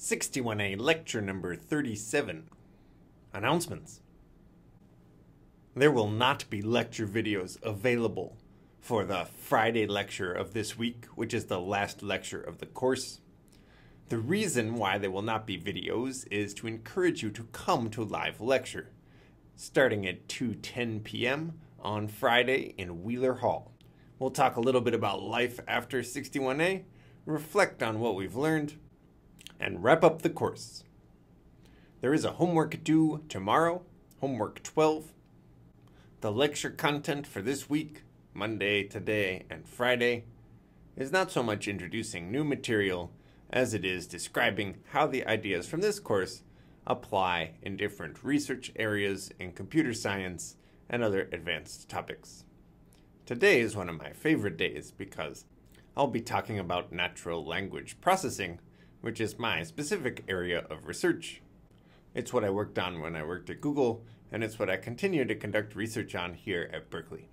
61A lecture number 37. Announcements. There will not be lecture videos available for the Friday lecture of this week, which is the last lecture of the course. The reason why there will not be videos is to encourage you to come to a live lecture, starting at 2:10 p.m. on Friday in Wheeler Hall. We'll talk a little bit about life after 61A, reflect on what we've learned, and wrap up the course. There is a homework due tomorrow, homework 12. The lecture content for this week, Monday, today, and Friday, is not so much introducing new material as it is describing how the ideas from this course apply in different research areas in computer science and other advanced topics. Today is one of my favorite days because I'll be talking about natural language processing, which is my specific area of research. It's what I worked on when I worked at Google, and it's what I continue to conduct research on here at Berkeley.